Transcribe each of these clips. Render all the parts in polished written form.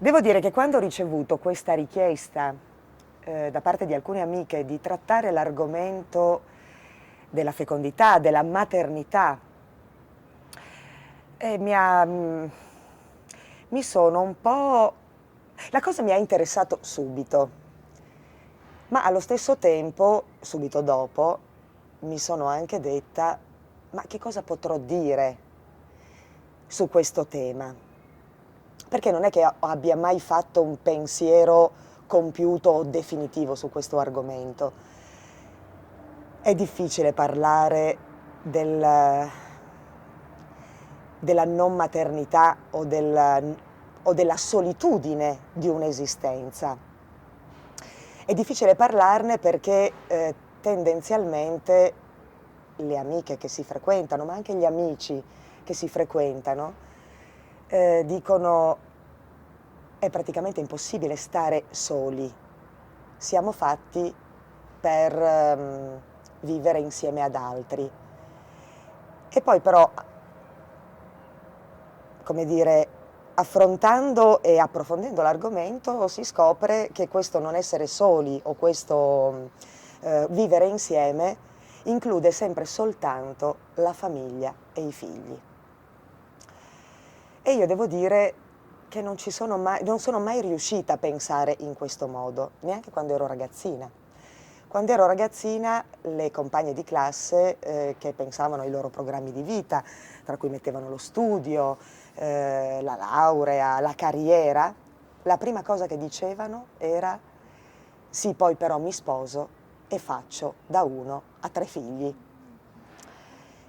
Devo dire che quando ho ricevuto questa richiesta da parte di alcune amiche di trattare l'argomento della fecondità, della maternità, mi sono un po'... La cosa mi ha interessato subito, ma allo stesso tempo, subito dopo, mi sono anche detta, ma che cosa potrò dire su questo tema? Perché non è che abbia mai fatto un pensiero compiuto o definitivo su questo argomento. È difficile parlare della non maternità o della solitudine di un'esistenza. È difficile parlarne perché tendenzialmente le amiche che si frequentano, ma anche gli amici che si frequentano, dicono è praticamente impossibile stare soli, siamo fatti per vivere insieme ad altri. E poi però, come dire, affrontando e approfondendo l'argomento si scopre che questo non essere soli o questo vivere insieme include sempre soltanto la famiglia e i figli. E io devo dire che non sono mai riuscita a pensare in questo modo, neanche quando ero ragazzina. Quando ero ragazzina le compagne di classe che pensavano ai loro programmi di vita, tra cui mettevano lo studio, la laurea, la carriera, la prima cosa che dicevano era sì, poi però mi sposo e faccio da 1 a 3 figli.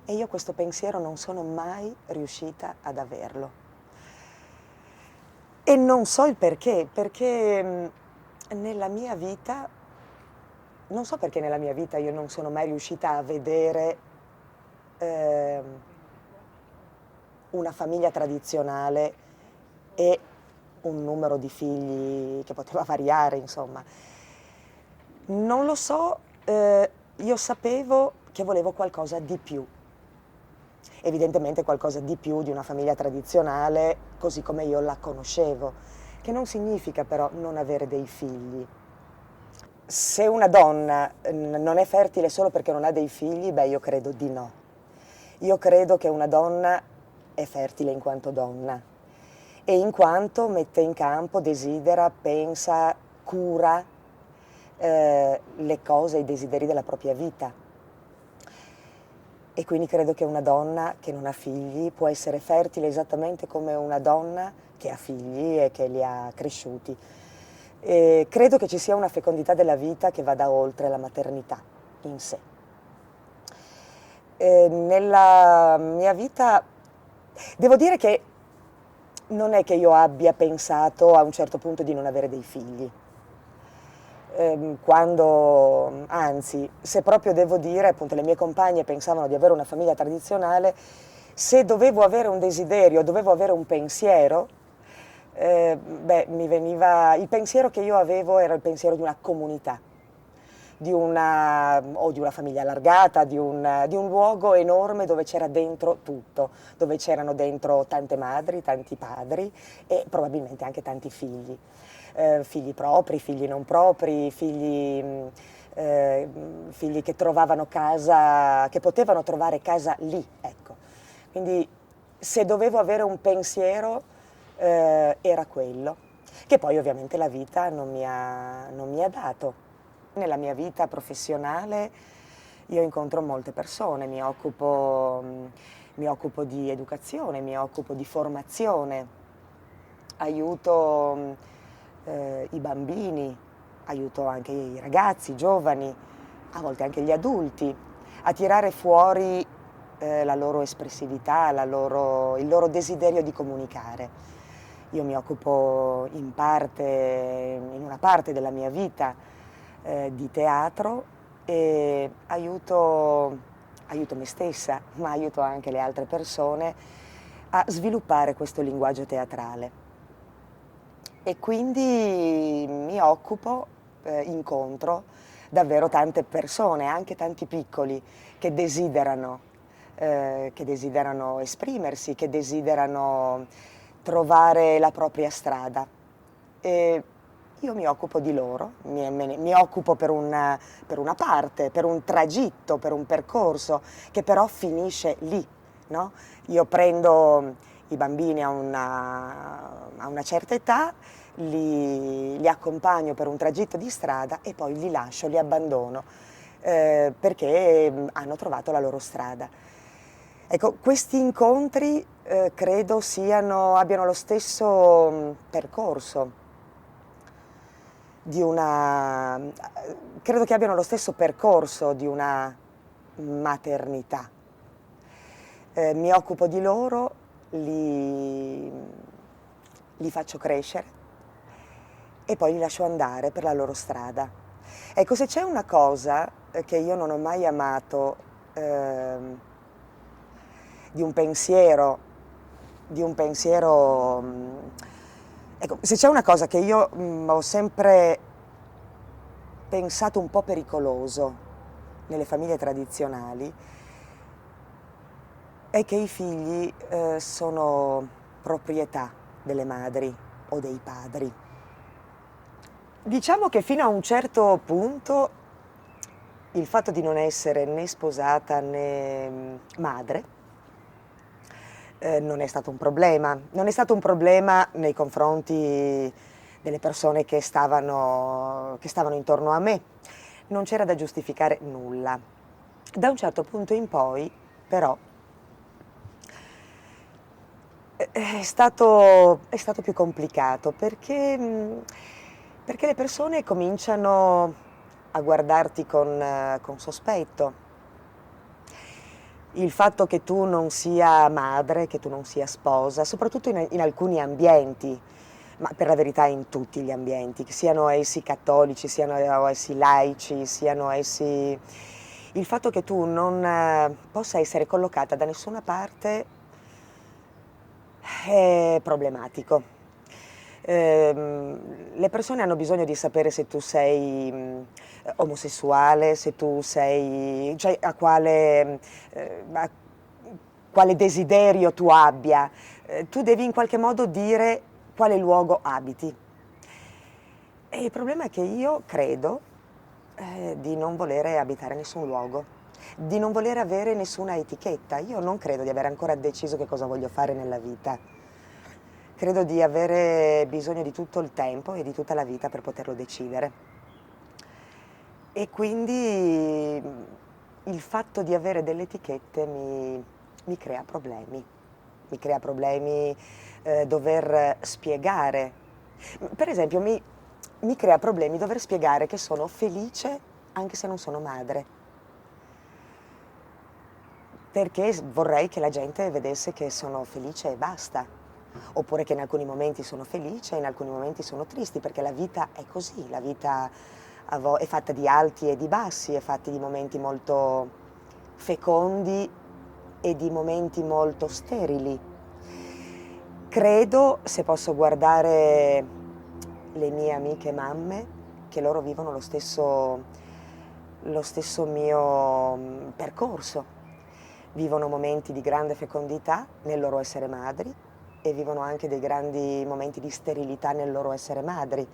E io questo pensiero non sono mai riuscita ad averlo. E non so il perché nella mia vita, non so perché nella mia vita io non sono mai riuscita a vedere una famiglia tradizionale e un numero di figli che poteva variare, insomma. Non lo so, io sapevo che volevo qualcosa di più. Evidentemente qualcosa di più di una famiglia tradizionale, così come io la conoscevo, che non significa però non avere dei figli. Se una donna non è fertile solo perché non ha dei figli, beh, io credo di no. Io credo che una donna è fertile in quanto donna e in quanto mette in campo, desidera, pensa, cura le cose, i desideri della propria vita. E quindi credo che una donna che non ha figli può essere fertile esattamente come una donna che ha figli e che li ha cresciuti. E credo che ci sia una fecondità della vita che vada oltre la maternità in sé. Nella mia vita devo dire che non è che io abbia pensato a un certo punto di non avere dei figli. Anzi, se proprio devo dire, appunto le mie compagne pensavano di avere una famiglia tradizionale, se dovevo avere un desiderio, dovevo avere un pensiero, il pensiero che io avevo era il pensiero di una comunità, o di una famiglia allargata, di un luogo enorme dove c'era dentro tutto, dove c'erano dentro tante madri, tanti padri e probabilmente anche tanti figli. Figli propri, figli non propri, figli che trovavano casa, che potevano trovare casa lì, ecco. Quindi se dovevo avere un pensiero era quello, che poi ovviamente la vita non mi ha dato. Nella mia vita professionale io incontro molte persone, mi occupo di educazione, mi occupo di formazione, aiuto i bambini, aiuto anche i ragazzi, i giovani, a volte anche gli adulti, a tirare fuori la loro espressività, il loro desiderio di comunicare. Io mi occupo in una parte della mia vita di teatro e aiuto me stessa, ma aiuto anche le altre persone a sviluppare questo linguaggio teatrale. E quindi incontro davvero tante persone, anche tanti piccoli, che desiderano esprimersi, che desiderano trovare la propria strada. e io mi occupo di loro, mi occupo per una parte, per un tragitto, per un percorso che però finisce lì, no? Io prendo i bambini a una certa età, li accompagno per un tragitto di strada e poi li lascio, li abbandono, perché hanno trovato la loro strada. Ecco, questi incontri credo abbiano lo stesso percorso credo che abbiano lo stesso percorso di una maternità. Mi occupo di loro, li faccio crescere e poi li lascio andare per la loro strada. Ecco, se c'è una cosa che io non ho mai amato di un pensiero, ecco, se c'è una cosa che io ho sempre pensato un po' pericoloso nelle famiglie tradizionali, è che i figli sono proprietà delle madri o dei padri. Diciamo che fino a un certo punto il fatto di non essere né sposata né madre non è stato un problema. Non è stato un problema nei confronti delle persone che stavano intorno a me. Non c'era da giustificare nulla. Da un certo punto in poi, però, è stato più complicato perché le persone cominciano a guardarti con sospetto. Il fatto che tu non sia madre, che tu non sia sposa, soprattutto in alcuni ambienti, ma per la verità in tutti gli ambienti, siano essi cattolici, siano essi laici, siano essi... Il fatto che tu non possa essere collocata da nessuna parte è problematico. Le persone hanno bisogno di sapere se tu sei omosessuale, se tu sei, cioè a quale desiderio tu abbia. Tu devi in qualche modo dire quale luogo abiti. E il problema è che io credo di non volere abitare nessun luogo, di non volere avere nessuna etichetta. Io non credo di aver ancora deciso che cosa voglio fare nella vita. Credo di avere bisogno di tutto il tempo e di tutta la vita per poterlo decidere. E quindi il fatto di avere delle etichette mi crea problemi. Mi crea problemi dover spiegare. Per esempio, mi crea problemi dover spiegare che sono felice anche se non sono madre. Perché vorrei che la gente vedesse che sono felice e basta. Oppure che in alcuni momenti sono felice, in alcuni momenti sono tristi, perché la vita è così, la vita è fatta di alti e di bassi, è fatta di momenti molto fecondi e di momenti molto sterili. Credo, se posso guardare le mie amiche mamme, che loro vivono lo stesso mio percorso. Vivono momenti di grande fecondità nel loro essere madri e vivono anche dei grandi momenti di sterilità nel loro essere madri.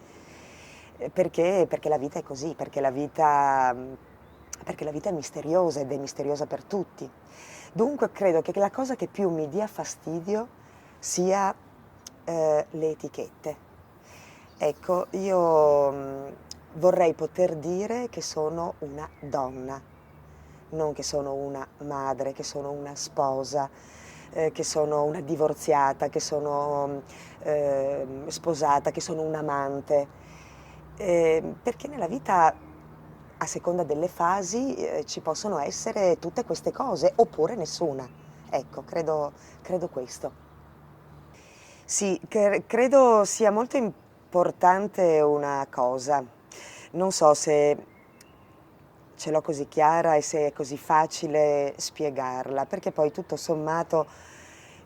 Perché la vita è così, perché la vita è misteriosa ed è misteriosa per tutti. Dunque credo che la cosa che più mi dia fastidio sia le etichette. Ecco, io vorrei poter dire che sono una donna, non che sono una madre, che sono una sposa, che sono una divorziata, che sono sposata, che sono un amante. Perché nella vita, a seconda delle fasi, ci possono essere tutte queste cose, oppure nessuna. Ecco, credo questo. Sì, credo sia molto importante una cosa. Non so se ce l'ho così chiara e se è così facile spiegarla, perché poi tutto sommato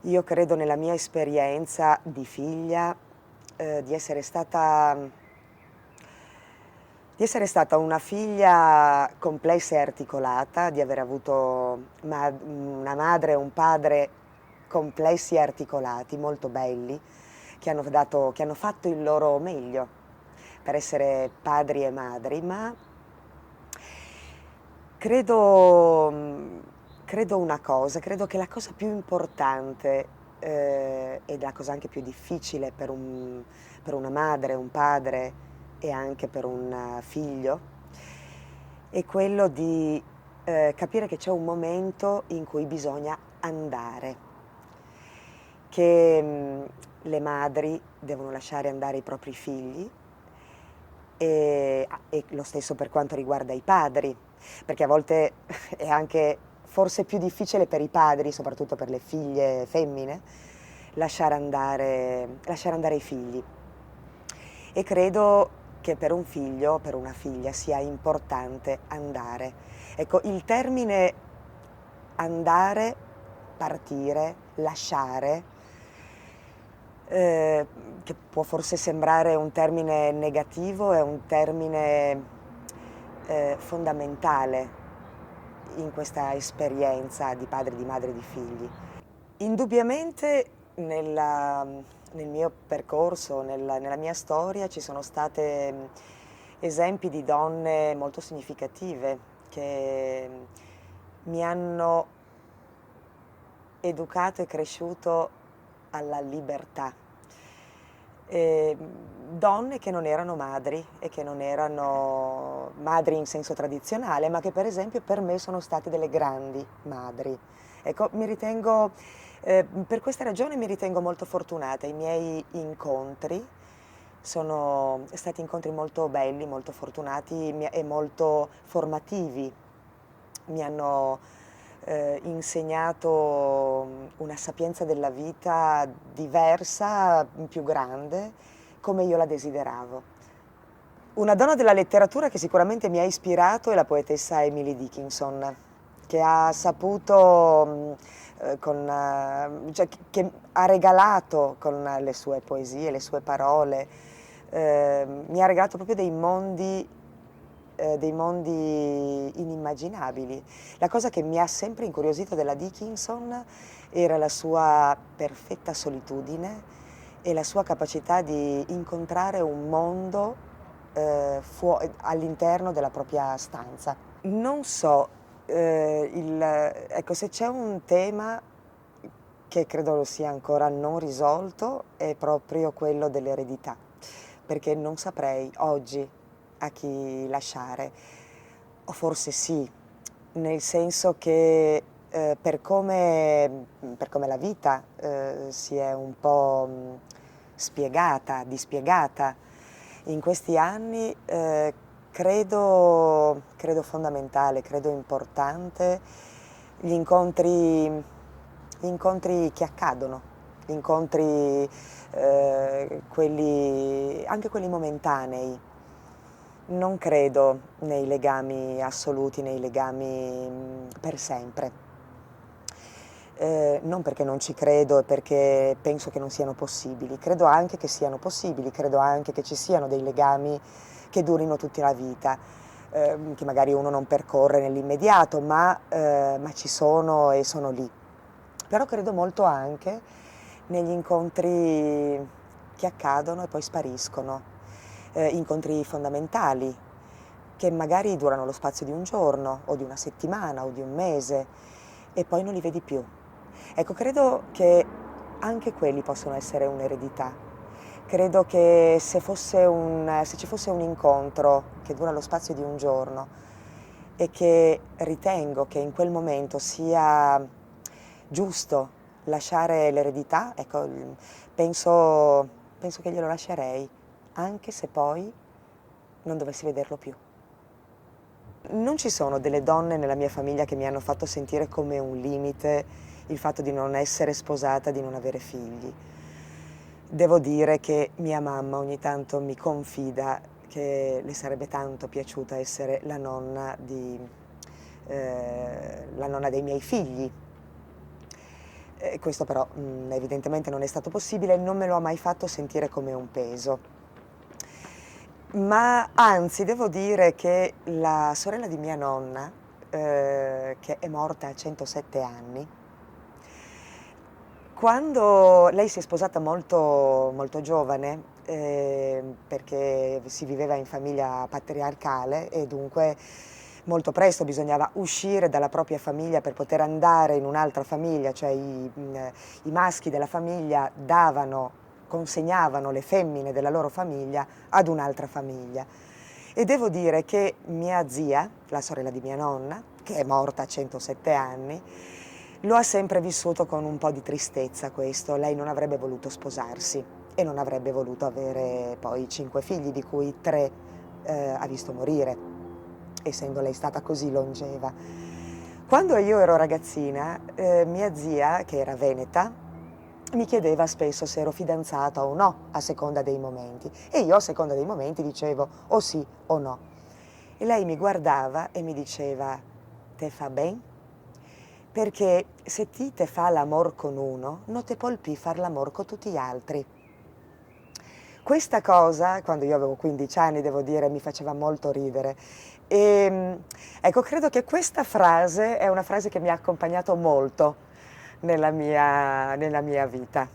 io credo nella mia esperienza di figlia di essere stata una figlia complessa e articolata, di aver avuto una madre e un padre complessi e articolati, molto belli, che hanno fatto il loro meglio per essere padri e madri, ma credo, credo una cosa, credo che la cosa più importante e la cosa anche più difficile per una madre, un padre e anche per un figlio è quello di capire che c'è un momento in cui bisogna andare, che le madri devono lasciare andare i propri figli e lo stesso per quanto riguarda i padri, perché a volte è anche forse più difficile per i padri, soprattutto per le figlie femmine, lasciare andare i figli. E credo che per un figlio, per una figlia, sia importante andare. Ecco, il termine andare, partire, lasciare, che può forse sembrare un termine negativo, è un termine fondamentale in questa esperienza di padre, di madre, di figli. Indubbiamente nel mio percorso, nella mia storia ci sono state esempi di donne molto significative che mi hanno educato e cresciuto alla libertà. Donne che non erano madri e che non erano madri in senso tradizionale, ma che per esempio per me sono state delle grandi madri. Ecco, per questa ragione mi ritengo molto fortunata. I miei incontri sono stati incontri molto belli, molto fortunati e molto formativi. Mi hanno insegnato una sapienza della vita diversa, più grande, come io la desideravo. Una donna della letteratura che sicuramente mi ha ispirato è la poetessa Emily Dickinson, che ha saputo, cioè, che ha regalato con le sue poesie, le sue parole, mi ha regalato proprio dei mondi inimmaginabili. La cosa che mi ha sempre incuriosito della Dickinson era la sua perfetta solitudine e la sua capacità di incontrare un mondo all'interno della propria stanza. Non so, ecco, se c'è un tema che credo sia ancora non risolto è proprio quello dell'eredità, perché non saprei oggi a chi lasciare, o forse sì, nel senso che per come la vita si è un po' dispiegata in questi anni, credo fondamentale, credo importante gli incontri che accadono, gli incontri, anche quelli momentanei. Non credo nei legami assoluti, nei legami per sempre. Non perché non ci credo e perché penso che non siano possibili, credo anche che siano possibili, credo anche che ci siano dei legami che durino tutta la vita, che magari uno non percorre nell'immediato, ma ci sono e sono lì. Però credo molto anche negli incontri che accadono e poi spariscono, incontri fondamentali, che magari durano lo spazio di un giorno, o di una settimana, o di un mese, e poi non li vedi più. Ecco, credo che anche quelli possono essere un'eredità. Credo che se ci fosse un incontro che dura lo spazio di un giorno e che ritengo che in quel momento sia giusto lasciare l'eredità, ecco, penso che glielo lascerei, anche se poi non dovessi vederlo più. Non ci sono delle donne nella mia famiglia che mi hanno fatto sentire come un limite il fatto di non essere sposata, di non avere figli. Devo dire che mia mamma ogni tanto mi confida che le sarebbe tanto piaciuta essere la nonna dei miei figli. Questo però evidentemente non è stato possibile, non me lo ha mai fatto sentire come un peso. Ma anzi, devo dire che la sorella di mia nonna, che è morta a 107 anni, Quando lei si è sposata molto, molto giovane, perché si viveva in famiglia patriarcale e dunque molto presto bisognava uscire dalla propria famiglia per poter andare in un'altra famiglia, cioè i maschi della famiglia consegnavano le femmine della loro famiglia ad un'altra famiglia. E devo dire che mia zia, la sorella di mia nonna, che è morta a 107 anni, lo ha sempre vissuto con un po' di tristezza questo. Lei non avrebbe voluto sposarsi e non avrebbe voluto avere poi 5 figli, di cui 3 ha visto morire, essendo lei stata così longeva. Quando io ero ragazzina, mia zia, che era veneta, mi chiedeva spesso se ero fidanzata o no, a seconda dei momenti. E io a seconda dei momenti dicevo o sì o no. E lei mi guardava e mi diceva, te fa ben? Perché se ti te fa l'amor con uno, non te polpi far l'amor con tutti gli altri. Questa cosa, quando io avevo 15 anni, devo dire, mi faceva molto ridere. Ecco, credo che questa frase è una frase che mi ha accompagnato molto nella mia vita.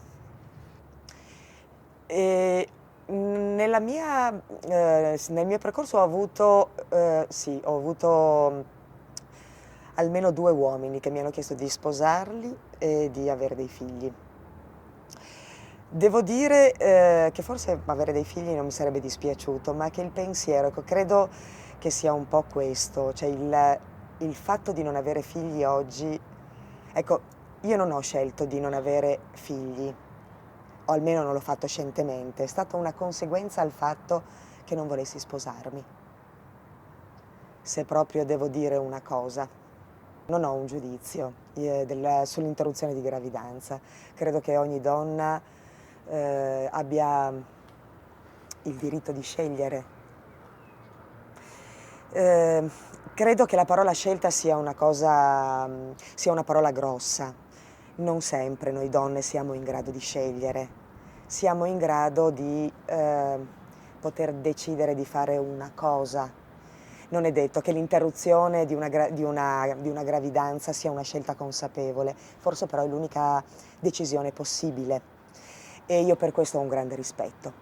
E nel mio percorso sì, ho avuto almeno 2 uomini che mi hanno chiesto di sposarli e di avere dei figli. Devo dire che forse avere dei figli non mi sarebbe dispiaciuto, ma che il pensiero, ecco, credo che sia un po' questo, cioè il fatto di non avere figli oggi, ecco, io non ho scelto di non avere figli, o almeno non l'ho fatto scientemente, è stata una conseguenza al fatto che non volessi sposarmi, se proprio devo dire una cosa. Non ho un giudizio sull'interruzione di gravidanza, credo che ogni donna abbia il diritto di scegliere. Credo che la parola scelta sia una parola grossa. Non sempre noi donne siamo in grado di scegliere, siamo in grado di poter decidere di fare una cosa. Non è detto che l'interruzione di una gravidanza sia una scelta consapevole, forse però è l'unica decisione possibile e io per questo ho un grande rispetto.